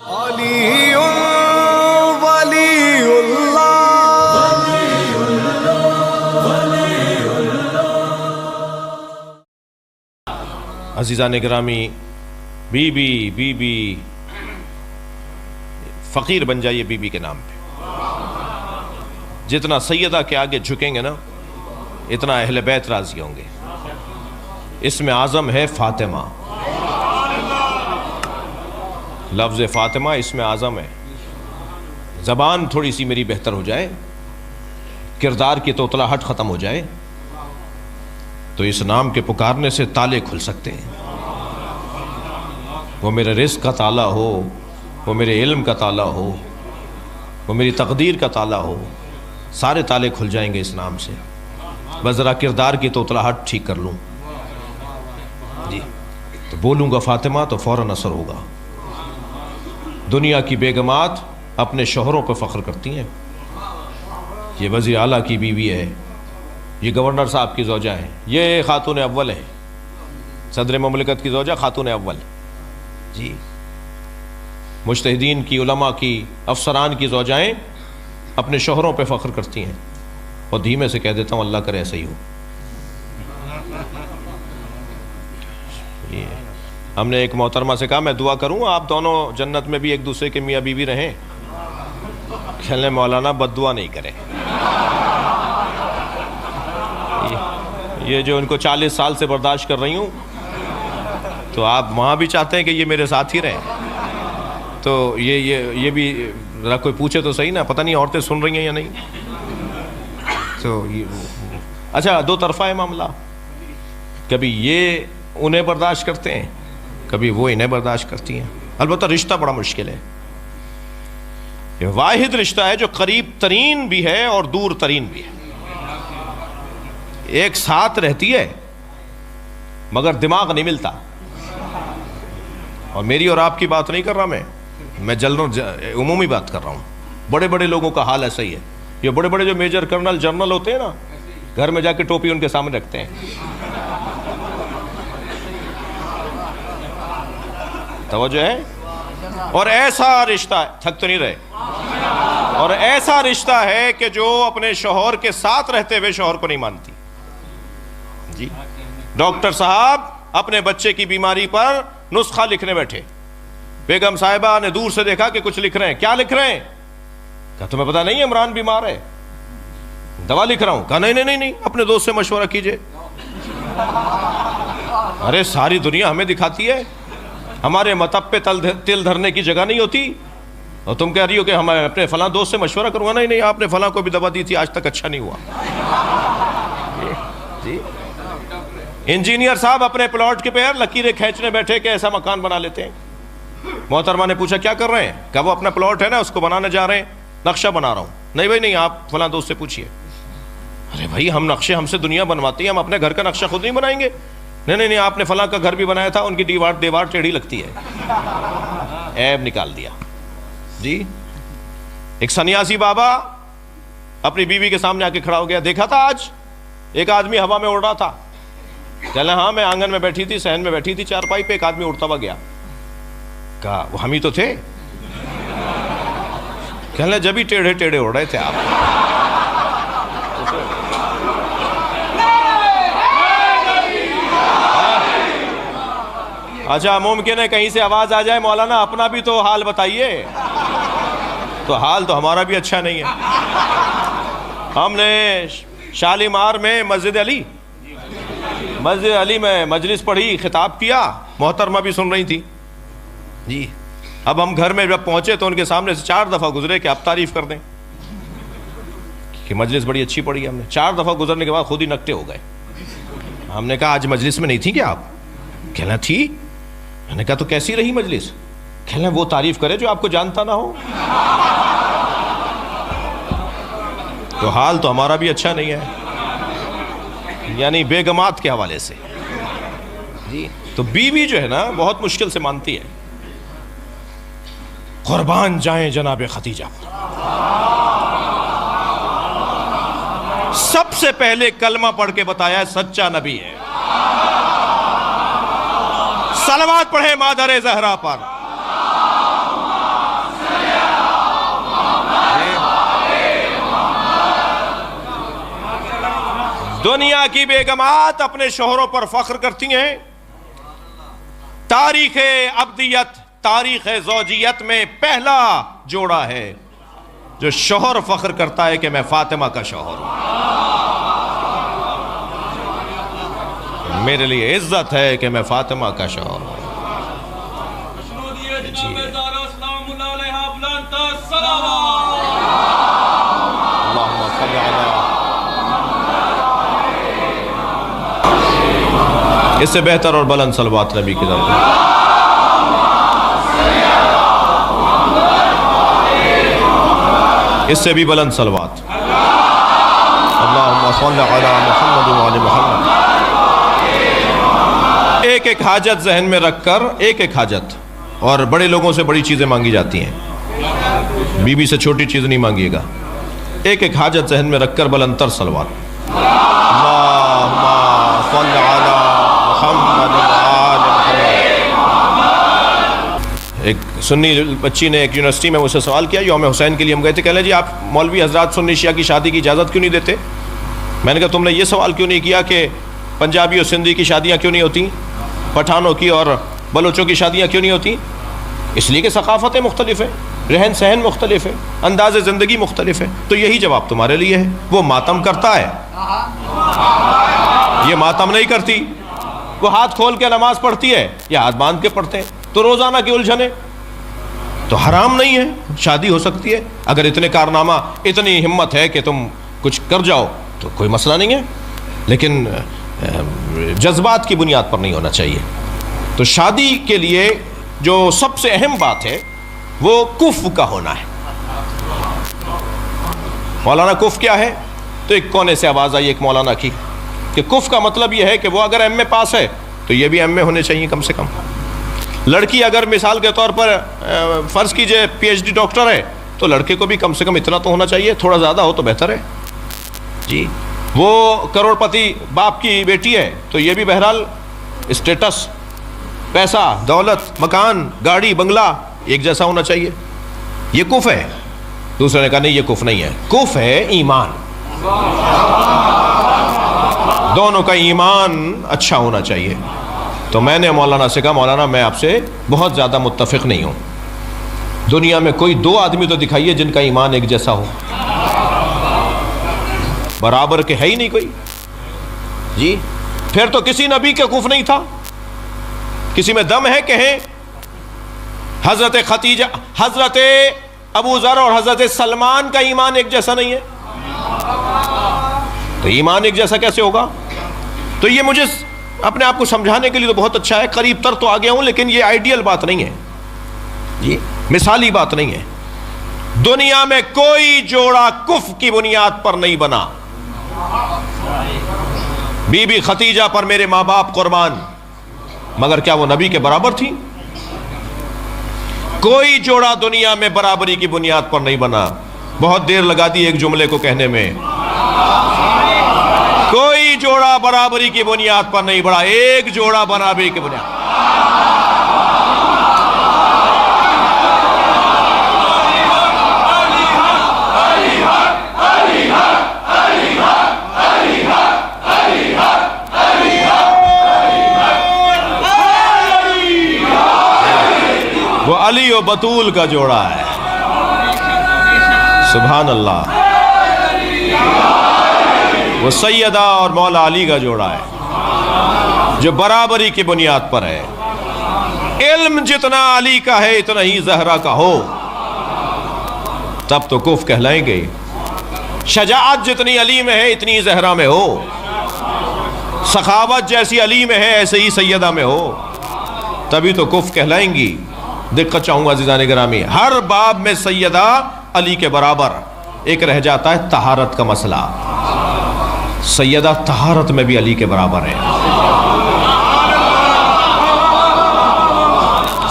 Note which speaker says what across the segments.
Speaker 1: علی ولی اللہ
Speaker 2: عزیزان گرامی، بی بی فقیر بن جائیے بی بی کے نام پہ. جتنا سیدہ کے آگے جھکیں گے نا اتنا اہل بیت راضی ہوں گے. اسم اعظم ہے فاطمہ. لفظ فاطمہ اسم اعظم ہے. زبان تھوڑی سی میری بہتر ہو جائے، کردار کی توتلاہٹ ختم ہو جائے تو اس نام کے پکارنے سے تالے کھل سکتے ہیں. وہ میرے رزق کا تالا ہو، وہ میرے علم کا تالا ہو، وہ میری تقدیر کا تالا ہو، سارے تالے کھل جائیں گے اس نام سے. بس ذرا کردار کی توتلاہٹ ٹھیک کر لوں جی تو بولوں گا فاطمہ تو فوراً اثر ہوگا. دنیا کی بیگمات اپنے شوہروں پہ فخر کرتی ہیں. یہ وزیر اعلیٰ کی بیوی ہے، یہ گورنر صاحب کی زوجہ ہے، یہ خاتون اول ہے، صدر مملکت کی زوجہ خاتون اول جی. مجتہدین کی، علماء کی، افسران کی زوجائیں اپنے شوہروں پہ فخر کرتی ہیں. اور دھیمے سے کہہ دیتا ہوں اللہ کرے ایسا ہی ہو. ہم نے ایک محترمہ سے کہا میں دعا کروں آپ دونوں جنت میں بھی ایک دوسرے کے میاں بیوی رہیں. کہنے مولانا بد دعا نہیں کرے. یہ جو ان کو 40 سال سے برداشت کر رہی ہوں تو آپ وہاں بھی چاہتے ہیں کہ یہ میرے ساتھ ہی رہیں. تو یہ بھی ذرا کوئی پوچھے تو صحیح نا، پتہ نہیں عورتیں سن رہی ہیں یا نہیں. تو اچھا دو طرفہ ہے معاملہ. کبھی یہ انہیں برداشت کرتے ہیں، کبھی وہ انہیں برداشت کرتی ہیں. البتہ رشتہ بڑا مشکل ہے. یہ واحد رشتہ ہے جو قریب ترین بھی ہے اور دور ترین بھی ہے. ایک ساتھ رہتی ہے مگر دماغ نہیں ملتا. اور میری اور آپ کی بات نہیں کر رہا میں عمومی بات کر رہا ہوں. بڑے بڑے لوگوں کا حال ایسا ہی ہے. یہ بڑے بڑے جو میجر کرنل جنرل ہوتے ہیں نا، گھر میں جا کے ٹوپی ان کے سامنے رکھتے ہیں. توجہ ہے. اور ایسا رشتہ ہے، تھک تو نہیں رہے، اور ایسا رشتہ ہے کہ جو اپنے شوہر کے ساتھ رہتے ہوئے شوہر کو نہیں مانتی جی. ڈاکٹر صاحب اپنے بچے کی بیماری پر نسخہ لکھنے بیٹھے. بیگم صاحبہ نے دور سے دیکھا کہ کچھ لکھ رہے ہیں. کیا لکھ رہے ہیں؟ کہا تمہیں پتا نہیں عمران بیمار ہے، دوا لکھ رہا ہوں. کہا نہیں اپنے دوست سے مشورہ کیجئے. ارے ساری دنیا ہمیں دکھاتی ہے، ہمارے مطب پہ تل دھرنے کی جگہ نہیں ہوتی، اور تم کہہ رہی ہو کہ ہم اپنے فلاں دوست سے مشورہ کروں گا. نہیں آپ نے فلاں کو بھی دوا دی تھی، آج تک اچھا نہیں ہوا جی. انجینئر صاحب اپنے پلاٹ کے پیر لکیریں کھینچنے بیٹھے کہ ایسا مکان بنا لیتے ہیں. محترمہ نے پوچھا کیا کر رہے ہیں؟ کہ وہ اپنا پلاٹ ہے نا اس کو بنانے جا رہے ہیں، نقشہ بنا رہا ہوں. نہیں بھائی نہیں، آپ فلاں دوست سے پوچھئے. ارے بھائی ہم نقشے ہم سے دنیا بنواتی ہے، ہم اپنے گھر کا نقشہ خود نہیں بنائیں گے. نہیں آپ نے فلاں کا گھر بھی بنایا تھا، ان کی دیوار ٹیڑھی لگتی ہے. عیب نکال دیا جی. ایک سنیاسی بابا اپنی بیوی کے سامنے آ کے کھڑا ہو گیا. دیکھا تھا آج ایک آدمی ہوا میں اڑ رہا تھا؟ کہنا ہاں میں آنگن میں بیٹھی تھی، صحن میں بیٹھی تھی چارپائی پہ، ایک آدمی اڑتا ہوا گیا. کہا وہ ہم ہی تو تھے. کہنا جب ہی ٹیڑھے اڑ رہے تھے آپ. اچھا ممکن ہے کہیں سے آواز آ جائے مولانا اپنا بھی تو حال بتائیے. تو حال تو ہمارا بھی اچھا نہیں ہے. ہم نے شالیمار میں مسجد علی میں مجلس پڑھی، خطاب کیا، محترمہ بھی سن رہی تھی جی. اب ہم گھر میں جب پہنچے تو ان کے سامنے سے 4 دفعہ گزرے کہ آپ تعریف کر دیں کہ مجلس بڑی اچھی پڑھی. ہم نے 4 دفعہ گزرنے کے بعد خود ہی نکٹے ہو گئے. ہم نے کہا آج مجلس میں نہیں تھی کیا آپ؟ کہنا تھی. میں نے کہا تو کیسی رہی مجلس؟ کہنا وہ تعریف کرے جو آپ کو جانتا نہ ہو. تو حال تو ہمارا بھی اچھا نہیں ہے، یعنی بیگمات کے حوالے سے جی. تو بیوی جو ہے نا بہت مشکل سے مانتی ہے. قربان جائیں جناب خدیجہ. سب سے پہلے کلمہ پڑھ کے بتایا سچا نبی ہے. صلوات پڑھیں مادر زہرا پر. دنیا کی بیگمات اپنے شوہروں پر فخر کرتی ہیں. تاریخ ابدیت، تاریخ زوجیت میں پہلا جوڑا ہے جو شوہر فخر کرتا ہے کہ میں فاطمہ کا شوہر ہوں. میرے لیے عزت ہے کہ میں فاطمہ کا شوہر ہوں. اللہم صلی علی. اس سے بہتر اور بلند صلوات نبی کی طرف. اس سے بھی بلند صلوات. اللہم صلی علی محمد وعلی محمد. ایک ایک حاجت ذہن میں رکھ کر، ایک ایک حاجت، اور بڑے لوگوں سے بڑی چیزیں مانگی جاتی ہیں، بی بی سے چھوٹی چیز نہیں مانگیے گا. ایک ایک حاجت ذہن میں رکھ کر بلند تر صلوات. اللہم صلی علی محمد وعلی محمد. ایک سنی بچی نے ایک یونیورسٹی میں مجھ سے سوال کیا، یوم حسین کے لیے ہم گئے تھے. کہنے جی آپ مولوی حضرات سنی شیعہ کی شادی کی اجازت کیوں نہیں دیتے؟ میں نے کہا تم نے یہ سوال کیوں نہیں کیا کہ پنجابی اور سندھی کی شادیاں کیوں نہیں ہوتی، پٹھانوں کی اور بلوچوں کی شادیاں کیوں نہیں ہوتی؟ اس لیے کہ ثقافتیں مختلف ہیں، رہن سہن مختلف ہے، انداز زندگی مختلف ہے. تو یہی جواب تمہارے لیے ہے. وہ ماتم کرتا ہے، یہ ماتم نہیں کرتی. وہ ہاتھ کھول کے نماز پڑھتی ہے، یہ ہاتھ باندھ کے پڑھتے ہیں. تو روزانہ کی الجھنیں تو حرام نہیں ہے، شادی ہو سکتی ہے. اگر اتنے کارنامہ، اتنی ہمت ہے کہ تم کچھ کر جاؤ تو کوئی مسئلہ نہیں ہے، لیکن جذبات کی بنیاد پر نہیں ہونا چاہیے. تو شادی کے لیے جو سب سے اہم بات ہے وہ کف کا ہونا ہے. مولانا کف کیا ہے؟ تو ایک کونے سے آواز آئی ایک مولانا کی کہ کف کا مطلب یہ ہے کہ وہ اگر ایم اے پاس ہے تو یہ بھی ایم اے ہونے چاہیے کم سے کم. لڑکی اگر مثال کے طور پر فرض کیجئے پی ایچ ڈی ڈاکٹر ہے تو لڑکے کو بھی کم سے کم اتنا تو ہونا چاہیے. تھوڑا زیادہ ہو تو بہتر ہے جی. وہ کروڑ پتی باپ کی بیٹی ہے تو یہ بھی بہرحال اسٹیٹس، پیسہ، دولت، مکان، گاڑی، بنگلہ ایک جیسا ہونا چاہیے. یہ کف ہے. دوسرے نے کہا نہیں یہ کف نہیں ہے، کف ہے ایمان. دونوں کا ایمان اچھا ہونا چاہیے. تو میں نے مولانا سے کہا مولانا میں آپ سے بہت زیادہ متفق نہیں ہوں. دنیا میں کوئی دو آدمی تو دکھائیے جن کا ایمان ایک جیسا ہو. برابر کے ہے ہی نہیں کوئی جی. پھر تو کسی نبی کا کف نہیں تھا. کسی میں دم ہے کہیں حضرت خدیجہ، حضرت ابو ذر اور حضرت سلمان کا ایمان ایک جیسا نہیں ہے. تو ایمان ایک جیسا کیسے ہوگا؟ تو یہ مجھے اپنے آپ کو سمجھانے کے لیے تو بہت اچھا ہے، قریب تر تو آ گیا ہوں، لیکن یہ آئیڈیل بات نہیں ہے جی، مثالی بات نہیں ہے. دنیا میں کوئی جوڑا کف کی بنیاد پر نہیں بنا. بی بی خدیجہ پر میرے ماں باپ قربان، مگر کیا وہ نبی کے برابر تھی؟ کوئی جوڑا دنیا میں برابری کی بنیاد پر نہیں بنا. بہت دیر لگا دی ایک جملے کو کہنے میں. کوئی جوڑا برابری کی بنیاد پر نہیں بڑھا، ایک جوڑا برابری کی بنیاد. وہ علی و بطول کا جوڑا ہے. سبحان اللہ. وہ سیدہ اور مولا علی کا جوڑا ہے جو برابری کی بنیاد پر ہے. علم جتنا علی کا ہے اتنا ہی زہرا کا ہو تب تو کف کہلائیں گے. شجاعت جتنی علی میں ہے اتنی زہرا میں ہو. سخاوت جیسی علی میں ہے ایسے ہی سیدہ میں ہو تبھی تو کف کہلائیں گی. دقت چاہوں گا عزیزان گرامی، ہر باب میں سیدہ علی کے برابر. ایک رہ جاتا ہے طہارت کا مسئلہ. سیدہ طہارت میں بھی علی کے برابر ہے.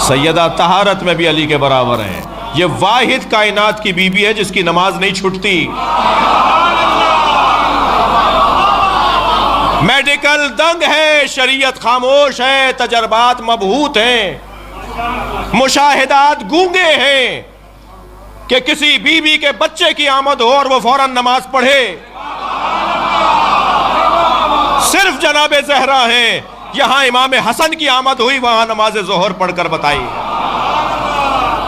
Speaker 2: سیدہ طہارت میں بھی علی کے برابر ہے. یہ واحد کائنات کی بیوی ہے جس کی نماز نہیں چھوٹتی. میڈیکل دنگ ہے، شریعت خاموش ہے، تجربات مبہوت ہیں، مشاہدات گونگے ہیں کہ کسی بیوی کے بچے کی آمد ہو اور وہ فوراً نماز پڑھے. صرف جناب زہرا ہیں، یہاں امام حسن کی آمد ہوئی وہاں نماز ظہر پڑھ کر بتائی۔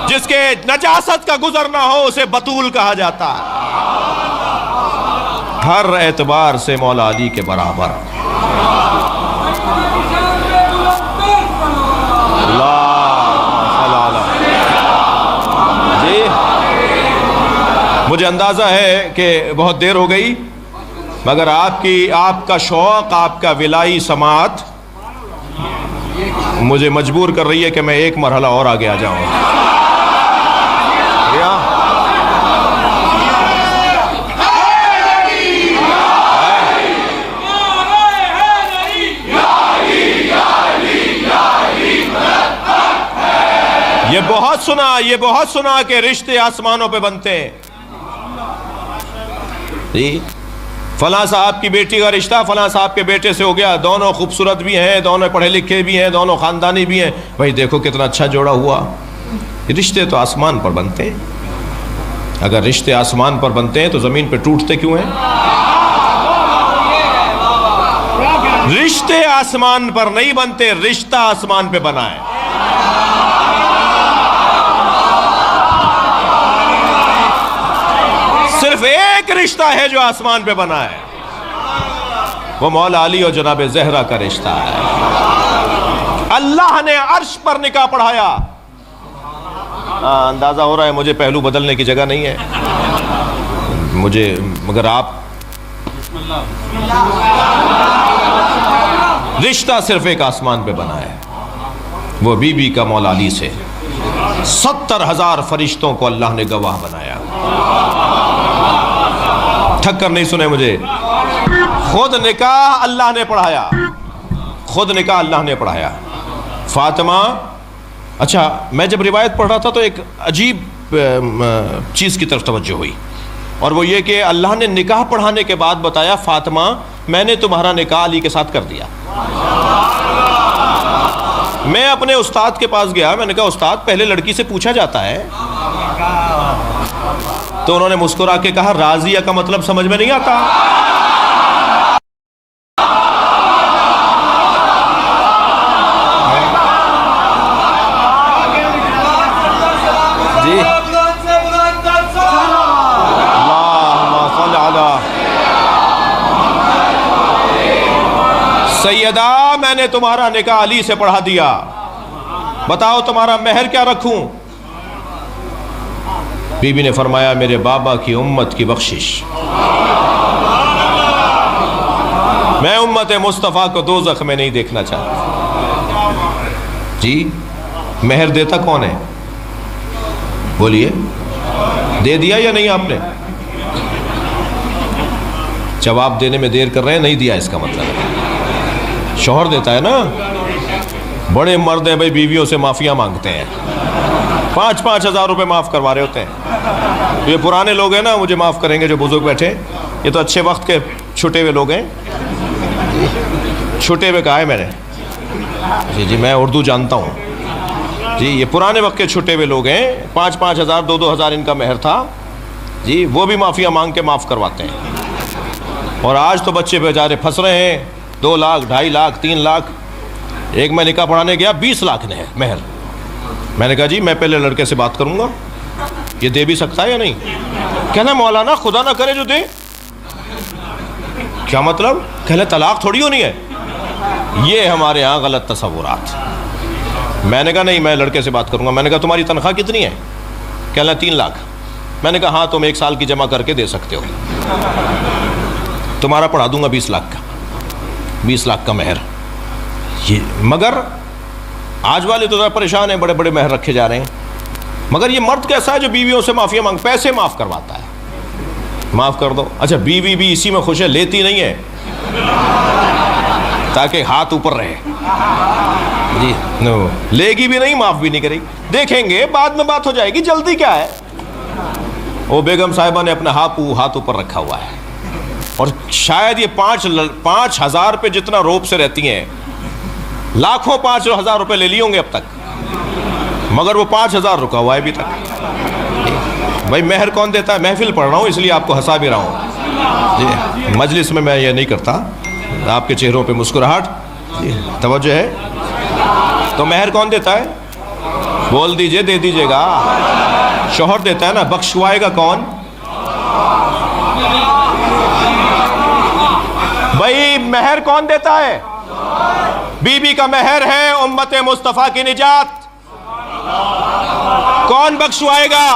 Speaker 2: جس کے نجاست کا گزر نہ ہو اسے بطول کہا جاتا ہے، ہر اعتبار سے مولا علی کے برابر۔ جی مجھے اندازہ ہے کہ بہت دیر ہو گئی، مگر آپ کا شوق، آپ کا ولائی سماعت مجھے مجبور کر رہی ہے کہ میں ایک مرحلہ اور آگے آ جاؤں۔ یہ بہت سنا کہ رشتے آسمانوں پہ بنتے ہیں۔ جی فلاں صاحب کی بیٹی کا رشتہ فلاں صاحب کے بیٹے سے ہو گیا، دونوں خوبصورت بھی ہیں، دونوں پڑھے لکھے بھی ہیں، دونوں خاندانی بھی ہیں، بھائی دیکھو کتنا اچھا جوڑا ہوا۔ رشتے تو آسمان پر بنتے ہیں، اگر رشتے آسمان پر بنتے ہیں تو زمین پہ ٹوٹتے کیوں ہیں؟ رشتے آسمان پر نہیں بنتے، رشتہ آسمان پہ بنا ہے۔ صرف ایک رشتہ ہے جو آسمان پہ بنا ہے، وہ مولا علی اور جناب زہرا کا رشتہ ہے۔ اللہ نے عرش پر نکاح پڑھایا۔ اندازہ ہو رہا ہے مجھے پہلو بدلنے کی جگہ نہیں ہے مگر آپ رشتہ صرف ایک آسمان پہ بنا ہے، وہ بی بی کا مولا علی سے 70,000 فرشتوں کو اللہ نے گواہ بنایا۔ ٹھک کر نہیں سنے مجھے، خود نکاح اللہ نے پڑھایا، خود نکاح اللہ نے پڑھایا۔ فاطمہ، اچھا میں جب روایت پڑھ رہا تھا تو ایک عجیب چیز کی طرف توجہ ہوئی، اور وہ یہ کہ اللہ نے نکاح پڑھانے کے بعد بتایا فاطمہ میں نے تمہارا نکاح علی کے ساتھ کر دیا۔ میں اپنے استاد کے پاس گیا، میں نے کہا استاد پہلے لڑکی سے پوچھا جاتا ہے، تو انہوں نے مسکرا کے کہا راضیہ کا مطلب سمجھ میں نہیں آتا؟ جی اللہم صل علی سیدہ، میں نے تمہارا نکاح علی سے پڑھا دیا، بتاؤ تمہارا مہر کیا رکھوں؟ بی بی نے فرمایا میرے بابا کی امت کی بخشش، میں امت مصطفیٰ کو دوزخ میں نہیں دیکھنا چاہتا۔ جی مہر دیتا کون ہے؟ بولیے، دے دیا یا نہیں آپ نے؟ جواب دینے میں دیر کر رہے ہیں، نہیں دیا اس کا مطلب ہے شوہر دیتا ہے نا۔ بڑے مرد ہیں بھائی، بیویوں سے معافیاں مانگتے ہیں، 5,000 5,000 روپے معاف کروا رہے ہوتے ہیں۔ یہ پرانے لوگ ہیں نا، مجھے معاف کریں گے جو بزرگ بیٹھے، یہ تو اچھے وقت کے چھٹے ہوئے لوگ ہیں۔ چھٹے ہوئے کہا ہے میں نے، جی میں اردو جانتا ہوں جی، یہ پرانے وقت کے چھٹے ہوئے لوگ ہیں، 5,000 2,000 ان کا مہر تھا جی، وہ بھی معافیاں مانگ کے معاف کرواتے ہیں۔ اور آج تو بچے بیچارے پھنس رہے ہیں، 2 لاکھ 2.5 لاکھ 3 لاکھ۔ ایک میں نکاح پڑھانے گیا 20 لاکھ نے مہر، میں نے کہا جی میں پہلے لڑکے سے بات کروں گا، یہ دے بھی سکتا ہے یا نہیں؟ کہنا مولانا خدا نہ کرے جو دے، کیا مطلب؟ کہنا طلاق تھوڑی ہونی ہے۔ یہ ہمارے ہاں غلط تصورات۔ میں نے کہا نہیں میں لڑکے سے بات کروں گا۔ میں نے کہا تمہاری تنخواہ کتنی ہے؟ کہنا 3 لاکھ۔ میں نے کہا ہاں تم 1 سال کی جمع کر کے دے سکتے ہو، تمہارا پڑھا دوں گا 20 لاکھ کا، 20 لاکھ کا مہر۔ مگر آج والے تو ذرا پریشان ہیں، بڑے بڑے مہر رکھے جا رہے ہیں۔ مگر یہ مرد کیسا ہے جو بیویوں سے معافیاں مانگ، پیسے معاف کرواتا ہے، معاف کر دو۔ اچھا بیوی بھی اسی میں خوش ہے، لیتی نہیں ہے تاکہ ہاتھ اوپر رہے جی، لے گی بھی نہیں، معاف بھی نہیں کرے گی، دیکھیں گے بعد میں بات ہو جائے گی، جلدی کیا ہے۔ وہ بیگم صاحبہ نے اپنا ہاتھ اوپر رکھا ہوا ہے، اور شاید یہ 5,000 پہ جتنا روپ سے رہتی ہیں، لاکھوں 5,000 روپے لے لی ہوں گے اب تک، مگر وہ 5,000 رکا ہوا ہے ابھی تک۔ بھائی مہر کون دیتا ہے؟ محفل پڑھ رہا ہوں اس لیے آپ کو ہنسا بھی رہا ہوں جی، مجلس میں یہ نہیں کرتا آپ کے چہروں پہ مسکراہٹ. توجہ ہے. تو مہر کون دیتا ہے؟ بول دیجئے, دے دیجئے گا. شوہر دیتا ہے نا. بخشوائے گا کون؟ بھائی مہر کون دیتا ہے؟ بی بی کا مہر ہے امت مصطفیٰ کی نجات. کون بخشوائے گا؟